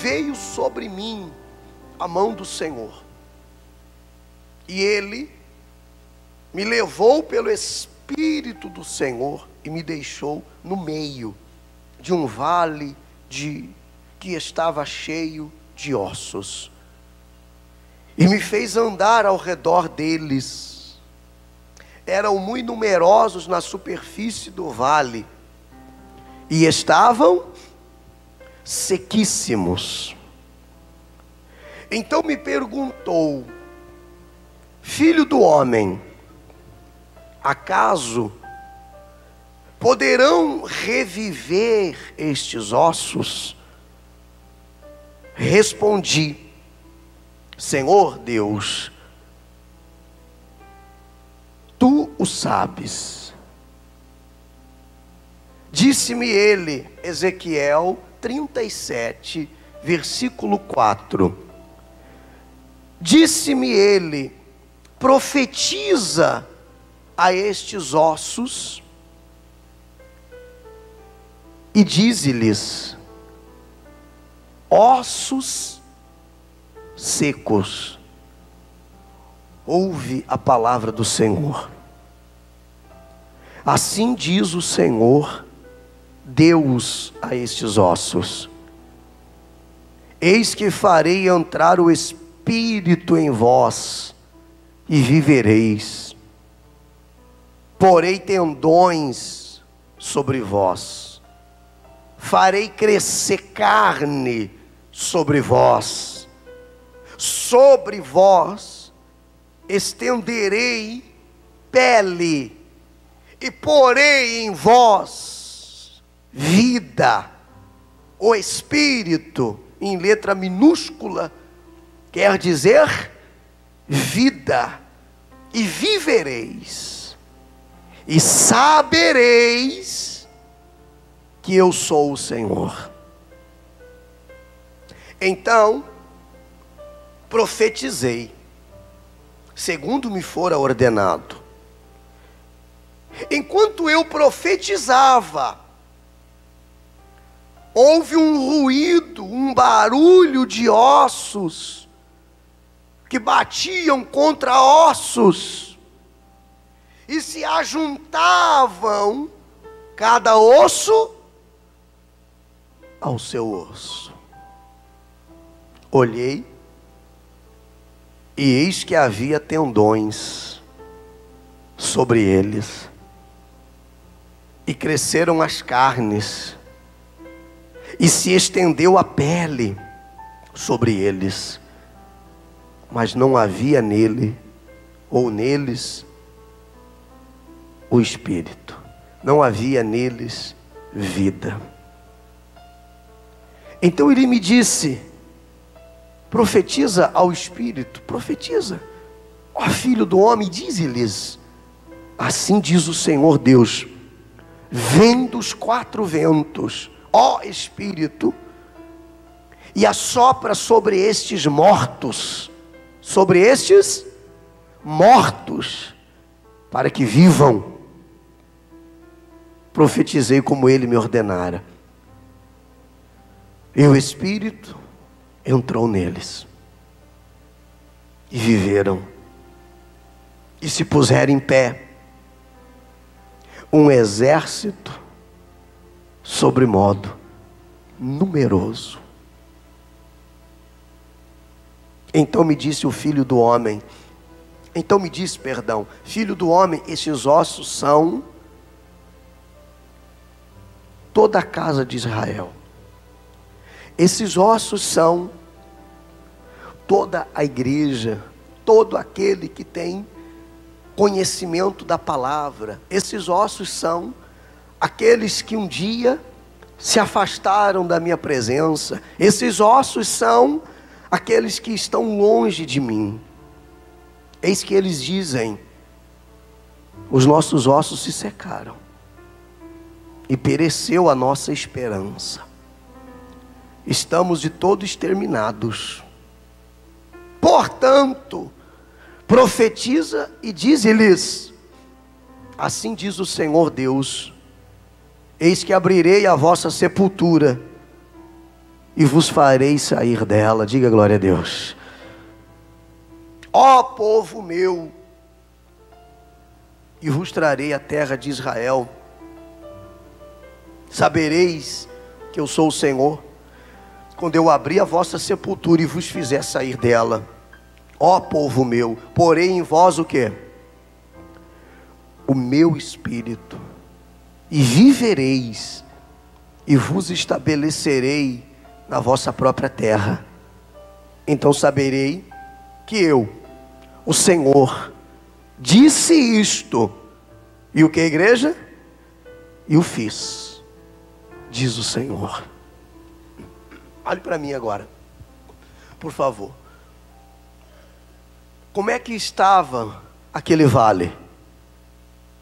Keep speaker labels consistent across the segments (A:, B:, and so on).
A: veio sobre mim a mão do Senhor, e Ele me levou pelo Espírito do Senhor e me deixou no meio de um vale que estava cheio de ossos, e me fez andar ao redor deles. Eram muito numerosos na superfície do vale, e estavam sequíssimos. Então me perguntou: filho do homem, acaso poderão reviver estes ossos? Respondi: Senhor Deus, tu o sabes. Disse-me ele, Ezequiel 37, versículo 4. Disse-me ele: profetiza a estes ossos e dize-lhes: ossos secos, ouve a palavra do Senhor. Assim diz o Senhor Deus a estes ossos: eis que farei entrar o Espírito em vós e vivereis. Porei tendões sobre vós, farei crescer carne sobre vós estenderei pele, e porei em vós vida. O Espírito, em letra minúscula, quer dizer vida, e vivereis, e sabereis que eu sou o Senhor. Então profetizei, segundo me fora ordenado. Enquanto eu profetizava, houve um ruído, um barulho de ossos que batiam contra ossos e se ajuntavam, cada osso ao seu osso. Olhei, e eis que havia tendões sobre eles, e cresceram as carnes, e se estendeu a pele sobre eles, mas não havia nele, ou neles, o Espírito. Não havia neles vida. Então ele me disse: profetiza ao Espírito, profetiza, ó filho do homem, dize-lhes: assim diz o Senhor Deus, vem dos quatro ventos, ó Espírito, e assopra sobre estes mortos, para que vivam. Profetizei como ele me ordenara, e o Espírito entrou neles, e viveram, e se puseram em pé, um exército sobremodo numeroso. Então me disse o filho do homem, filho do homem, estes ossos são toda a casa de Israel. Esses ossos são toda a igreja, todo aquele que tem conhecimento da palavra. Esses ossos são aqueles que um dia se afastaram da minha presença. Esses ossos são aqueles que estão longe de mim. Eis que eles dizem: os nossos ossos se secaram, e pereceu a nossa esperança. Estamos de todo exterminados. Portanto, profetiza e dize-lhes: assim diz o Senhor Deus, eis que abrirei a vossa sepultura, e vos farei sair dela. Diga glória a Deus. Ó povo meu, e vos trarei a terra de Israel. Sabereis que eu sou o Senhor, quando eu abrir a vossa sepultura e vos fizer sair dela. Ó povo meu, porei em vós o quê? O meu espírito, e vivereis, e vos estabelecerei na vossa própria terra. Então saberei que eu, o Senhor, disse isto. E o que, igreja? E o fiz, diz o Senhor. Olhe para mim agora, por favor. Como é que estava aquele vale?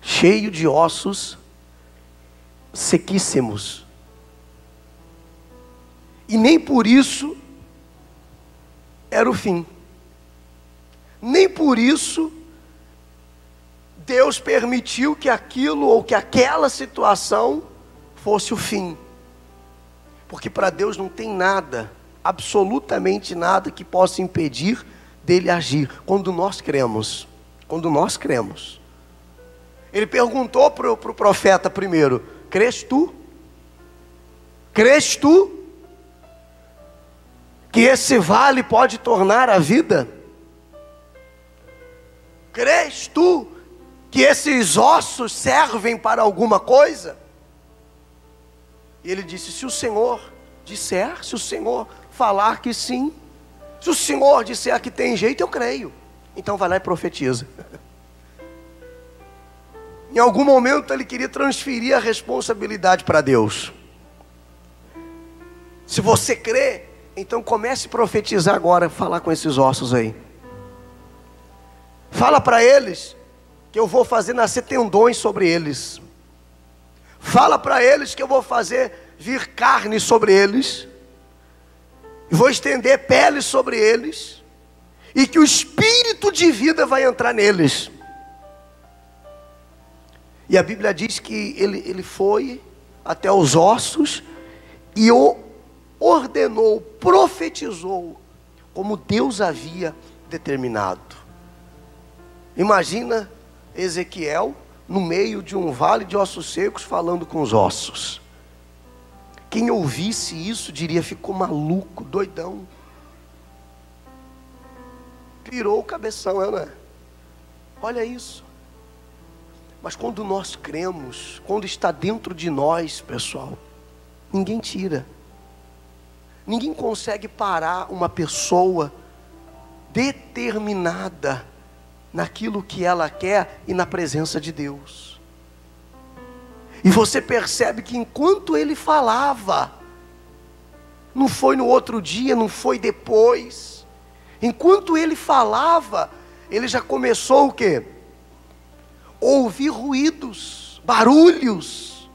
A: Cheio de ossos sequíssimos. E nem por isso era o fim. Nem por isso Deus permitiu que aquilo ou que aquela situação fosse o fim. Porque para Deus não tem nada, absolutamente nada que possa impedir dele agir. Quando nós cremos. Ele perguntou para o profeta primeiro: crês tu? Crês tu que esse vale pode tornar a vida? Crês tu que esses ossos servem para alguma coisa? E ele disse: se o Senhor disser, se o Senhor falar que sim, se o Senhor disser que tem jeito, eu creio. Então vai lá e profetiza. Em algum momento ele queria transferir a responsabilidade para Deus. Se você crê, então comece a profetizar agora, falar com esses ossos aí. Fala para eles que eu vou fazer nascer tendões sobre eles. Fala para eles que eu vou fazer vir carne sobre eles. E vou estender pele sobre eles. E que o espírito de vida vai entrar neles. E a Bíblia diz que ele foi até os ossos e ordenou, profetizou, como Deus havia determinado. Imagina Ezequiel no meio de um vale de ossos secos falando com os ossos. Quem ouvisse isso diria: ficou maluco, doidão. Pirou o cabeção, não é? Olha isso. Mas quando nós cremos, quando está dentro de nós, pessoal, ninguém tira. Ninguém consegue parar uma pessoa determinada naquilo que ela quer e na presença de Deus. E você percebe que enquanto ele falava, não foi no outro dia, não foi depois. Enquanto ele falava, ele já começou o quê? Ouvir ruídos, barulhos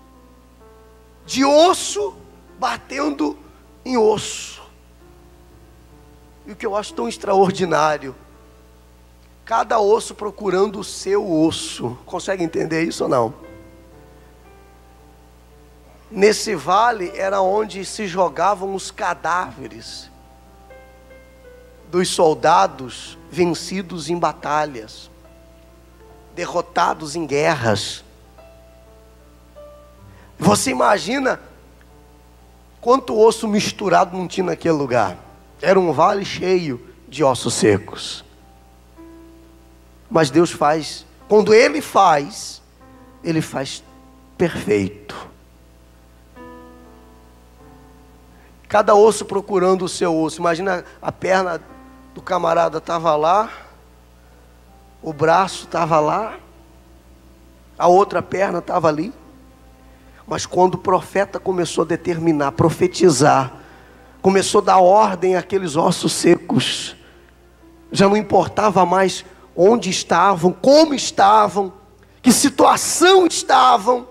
A: de osso batendo em osso. E o que eu acho tão extraordinário, cada osso procurando o seu osso. Consegue entender isso ou não? Nesse vale era onde se jogavam os cadáveres dos soldados vencidos em batalhas, derrotados em guerras. Você imagina quanto osso misturado não tinha naquele lugar. Era um vale cheio de ossos secos. Mas Deus faz, quando Ele faz perfeito. Cada osso procurando o seu osso. Imagina, a perna do camarada estava lá, o braço estava lá, a outra perna estava ali. Mas quando o profeta começou a determinar, profetizar, começou a dar ordem àqueles ossos secos, já não importava mais onde estavam, como estavam, que situação estavam,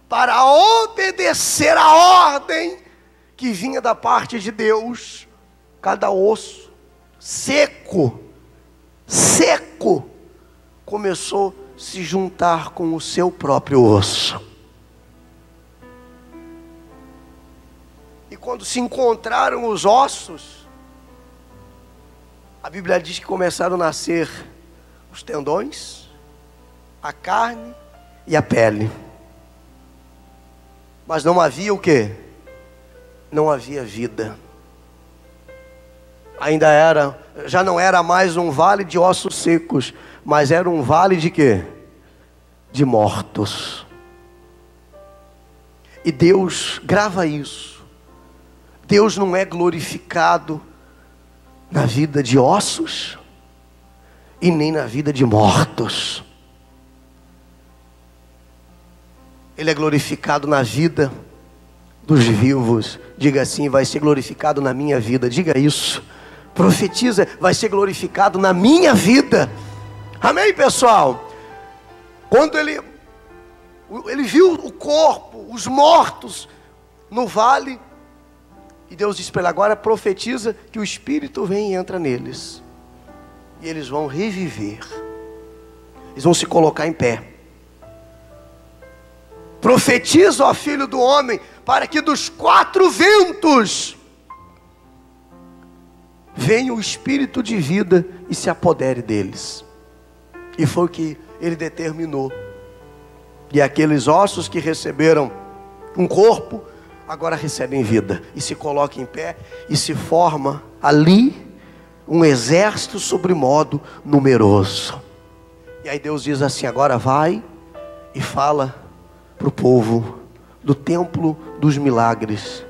A: para obedecer a ordem que vinha da parte de Deus. Cada osso seco começou a se juntar com o seu próprio osso. quando se encontraram os ossos, a Bíblia diz que começaram a nascer os tendões, a carne e a pele. Mas não havia o quê? Não havia vida. Já não era mais um vale de ossos secos, mas era um vale de quê? De mortos. E Deus grava isso. Deus não é glorificado na vida de ossos e nem na vida de mortos. Ele é glorificado na vida dos vivos. Diga assim: vai ser glorificado na minha vida. Diga isso. Profetiza: vai ser glorificado na minha vida. Amém, pessoal? Quando ele viu o corpo, os mortos no vale, e Deus disse para ele: agora profetiza que o Espírito vem e entra neles, e eles vão reviver, eles vão se colocar em pé. Profetiza, ó filho do homem, para que dos quatro ventos venha o Espírito de vida e se apodere deles. E foi o que ele determinou. E aqueles ossos que receberam um corpo, agora recebem vida, e se colocam em pé, e se forma ali um exército sobremodo numeroso. E aí Deus diz assim: agora vai e fala para o povo do templo dos milagres.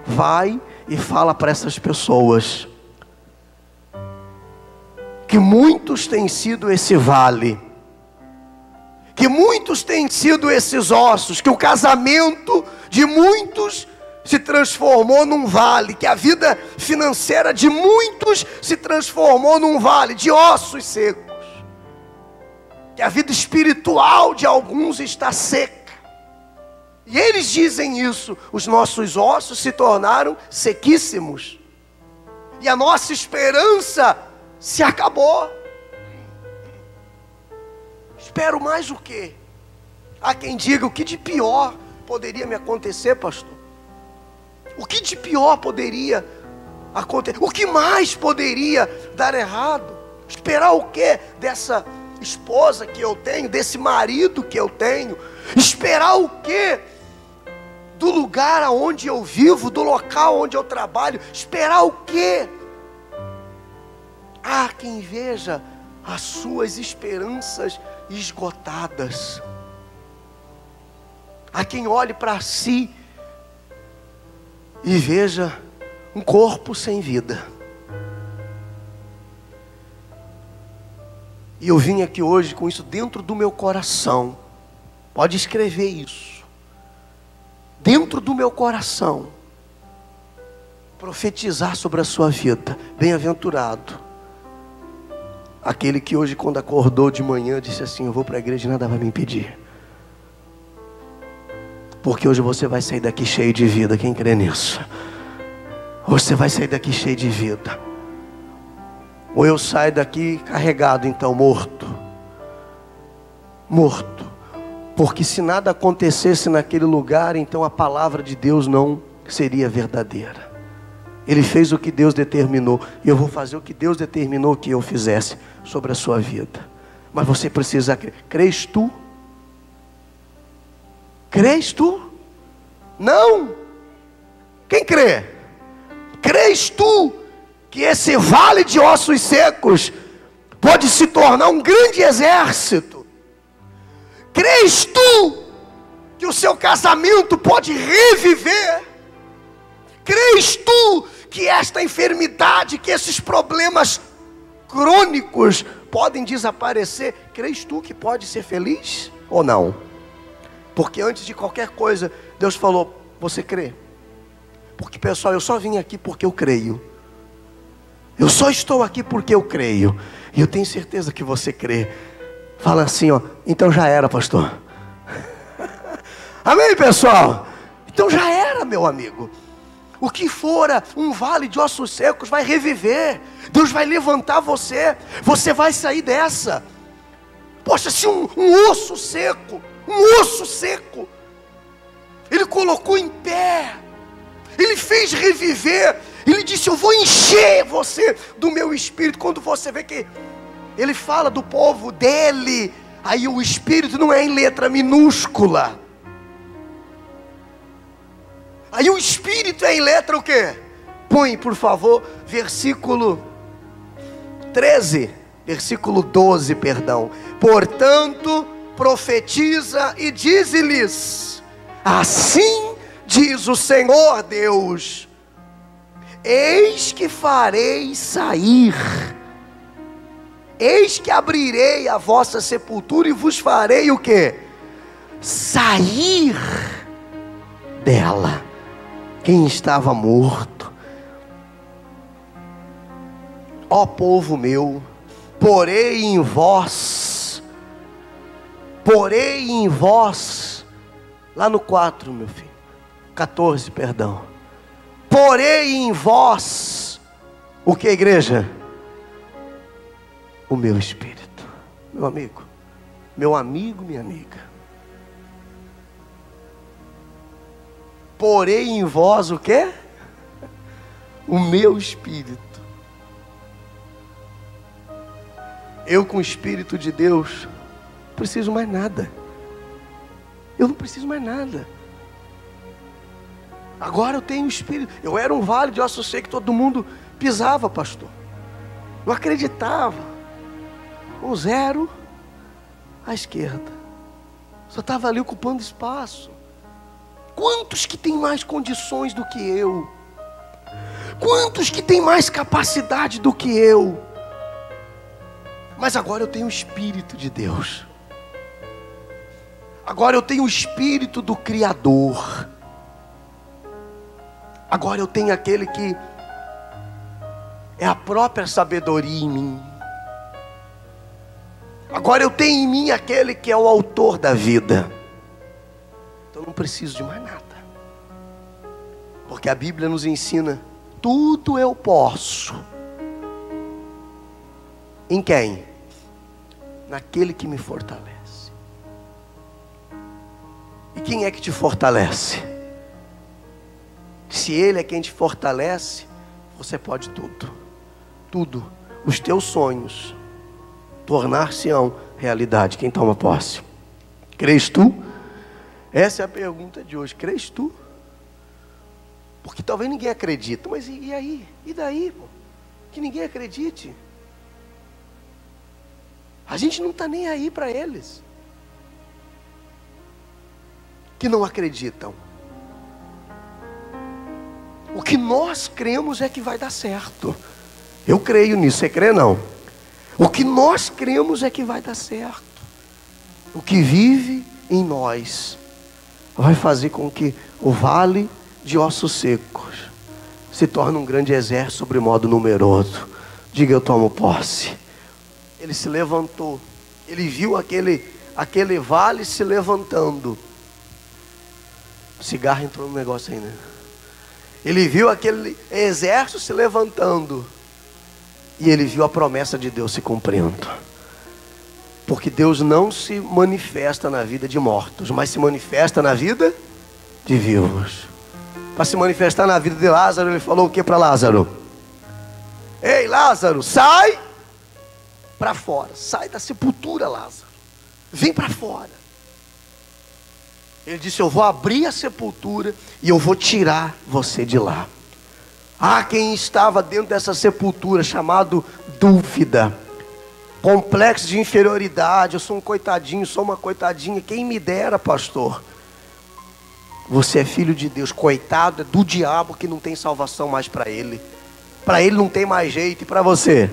A: Vai e fala para essas pessoas que muitos têm sido esse vale, que muitos têm sido esses ossos, que o casamento de muitos se transformou num vale, que a vida financeira de muitos se transformou num vale de ossos secos, que a vida espiritual de alguns está seca. E eles dizem isso: os nossos ossos se tornaram sequíssimos, e a nossa esperança se acabou. Espero mais o quê? Há quem diga: o que de pior poderia me acontecer, pastor? O que de pior poderia acontecer? O que mais poderia dar errado? Esperar o quê dessa esposa que eu tenho, desse marido que eu tenho? Esperar o quê do lugar aonde eu vivo, do local onde eu trabalho? Esperar o quê? Há quem veja as suas esperanças esgotadas. Há quem olhe para si e veja um corpo sem vida. E eu vim aqui hoje com isso dentro do meu coração. Pode escrever isso. Dentro do meu coração, profetizar sobre a sua vida. Bem-aventurado aquele que hoje, quando acordou de manhã, disse assim: eu vou para a igreja e nada vai me impedir. Porque hoje você vai sair daqui cheio de vida. Quem crê nisso? Hoje você vai sair daqui cheio de vida. Ou eu saio daqui carregado, então morto. Morto. Porque se nada acontecesse naquele lugar, então a palavra de Deus não seria verdadeira. Ele fez o que Deus determinou, e eu vou fazer o que Deus determinou que eu fizesse sobre a sua vida. Mas você precisa crer. Crês tu? Crês tu? Não. Quem crê? Crês tu que esse vale de ossos secos pode se tornar um grande exército? Crês tu que o seu casamento pode reviver? Crês tu que esta enfermidade, que esses problemas crônicos podem desaparecer? Crês tu que pode ser feliz ou não? Porque antes de qualquer coisa, Deus falou: você crê? Porque, pessoal, eu só vim aqui porque eu creio. Eu só estou aqui porque eu creio. E eu tenho certeza que você crê. Fala assim, ó: então já era, pastor. Amém, pessoal? Então já era, meu amigo. O que fora um vale de ossos secos vai reviver. Deus vai levantar você. Você vai sair dessa. Poxa, se um osso seco, Ele colocou em pé, Ele fez reviver. Ele disse: eu vou encher você do meu espírito. Quando você vê que ele fala do povo dele, aí o espírito não é em letra minúscula. Aí o espírito é em letra o quê? Põe, por favor, versículo 13, versículo 12, perdão. Portanto, profetiza e dize-lhes: assim diz o Senhor Deus, eis que farei sair, eis que abrirei a vossa sepultura e vos farei o quê? Sair dela quem estava morto. Ó povo meu, porei em vós, lá no 4, meu filho, 14, perdão. Porei em vós, o que, igreja? O meu espírito. Meu amigo, minha amiga. Porei em vós o que? O meu espírito. Eu, com o Espírito de Deus, não preciso mais nada. Eu não preciso mais nada. Agora eu tenho o Espírito. Eu era um vale de ossos secos que todo mundo pisava, pastor. Não acreditava. Um zero à esquerda. Só estava ali ocupando espaço. Quantos que têm mais condições do que eu? Quantos que têm mais capacidade do que eu? Mas agora eu tenho o Espírito de Deus. Agora eu tenho o Espírito do Criador. Agora eu tenho aquele que é a própria sabedoria em mim. Agora eu tenho em mim aquele que é o autor da vida. Então eu não preciso de mais nada. Porque a Bíblia nos ensina: tudo eu posso. Em quem? Naquele que me fortalece. E quem é que te fortalece? Se Ele é quem te fortalece, você pode tudo. Tudo. Os teus sonhos tornar-se-ão realidade. Quem toma posse? Crês tu? Essa é a pergunta de hoje. Crês tu? Porque talvez ninguém acredita. Mas e aí? E daí? Pô? Que ninguém acredite. A gente não está nem aí para eles que não acreditam. O que nós cremos é que vai dar certo. Eu creio nisso, você crê não? O que nós cremos é que vai dar certo. O que vive em nós vai fazer com que o vale de ossos secos se torne um grande exército sobre modo numeroso. Diga: eu tomo posse. Ele se levantou. Ele viu aquele vale se levantando. O cigarro entrou no negócio aí, né? Ele viu aquele exército se levantando. E ele viu a promessa de Deus se cumprindo. Porque Deus não se manifesta na vida de mortos, mas se manifesta na vida de vivos. Para se manifestar na vida de Lázaro, ele falou o que para Lázaro? Ei, Lázaro, sai para fora. Sai da sepultura, Lázaro. Vem para fora. Ele disse: eu vou abrir a sepultura e eu vou tirar você de lá. Ah, quem estava dentro dessa sepultura, chamado dúvida, complexo de inferioridade. Eu sou um coitadinho, sou uma coitadinha. Quem me dera, pastor. Você é filho de Deus. Coitado é do diabo que não tem salvação mais para ele. Para ele não tem mais jeito. E para você?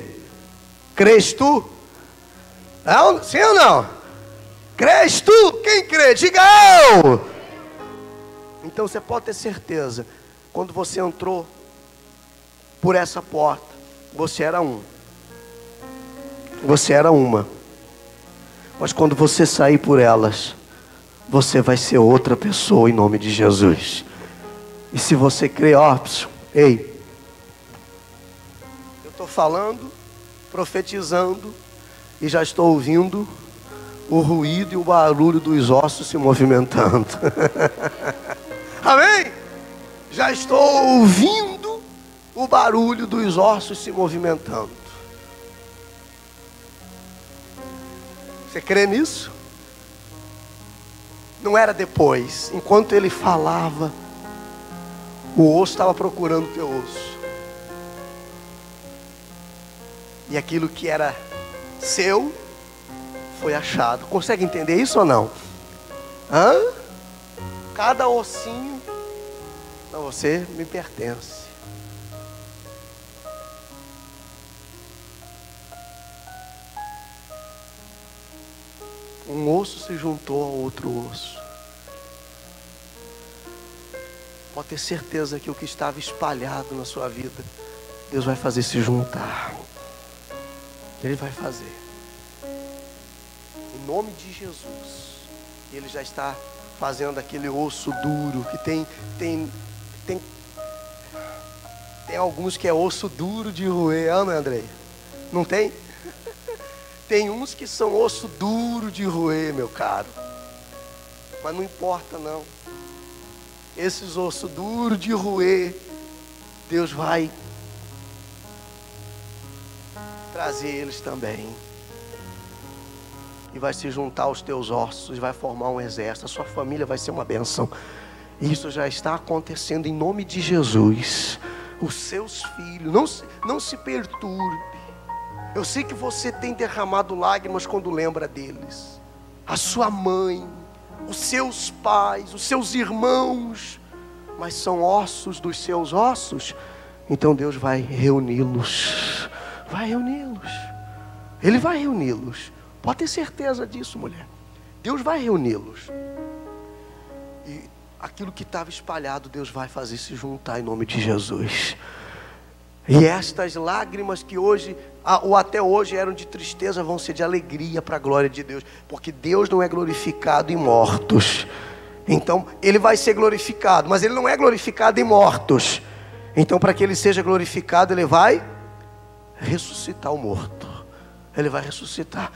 A: Crês tu? Não? Sim ou não? Crês tu? Quem crê? Diga eu! Então você pode ter certeza. Quando você entrou por essa porta, você era um. Você era uma. Mas quando você sair por elas, você vai ser outra pessoa em nome de Jesus. E se você crê, ó, ei, eu estou falando, profetizando, e já estou ouvindo o ruído e o barulho dos ossos se movimentando. Amém? Já estou ouvindo o barulho dos ossos se movimentando. Você crê nisso? Não era depois. Enquanto ele falava, o osso estava procurando o teu osso. E aquilo que era seu foi achado. Consegue entender isso ou não? Cada ossinho, não, você me pertence. Um osso se juntou ao outro osso. Pode ter certeza que o que estava espalhado na sua vida, Deus vai fazer se juntar. Ele vai fazer. Em nome de Jesus. Ele já está fazendo aquele osso duro que tem alguns que é osso duro de roer, não é, Andrei? Não tem? Tem uns que são osso duro de roer, meu caro. Mas não importa não. Esses ossos duros de roer, Deus vai trazer eles também. E vai se juntar aos teus ossos, vai formar um exército. A sua família vai ser uma bênção. Isso já está acontecendo em nome de Jesus. Os seus filhos, não se perturbe. Eu sei que você tem derramado lágrimas quando lembra deles. A sua mãe, os seus pais, os seus irmãos. Mas são ossos dos seus ossos. Então Deus vai reuni-los. Vai reuni-los. Ele vai reuni-los. Pode ter certeza disso, mulher. Deus vai reuni-los. E aquilo que estava espalhado, Deus vai fazer se juntar em nome de Jesus. E estas lágrimas que hoje, ou até hoje eram de tristeza, vão ser de alegria para a glória de Deus. Porque Deus não é glorificado em mortos. Então, Ele vai ser glorificado, mas Ele não é glorificado em mortos. Então, para que Ele seja glorificado, Ele vai ressuscitar o morto. Ele vai ressuscitar.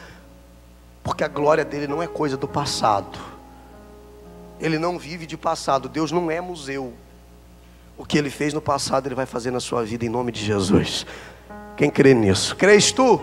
A: Porque a glória dele não é coisa do passado. Ele não vive de passado. Deus não é museu. O que Ele fez no passado, Ele vai fazer na sua vida em nome de Jesus. Quem crê nisso? Crês tu?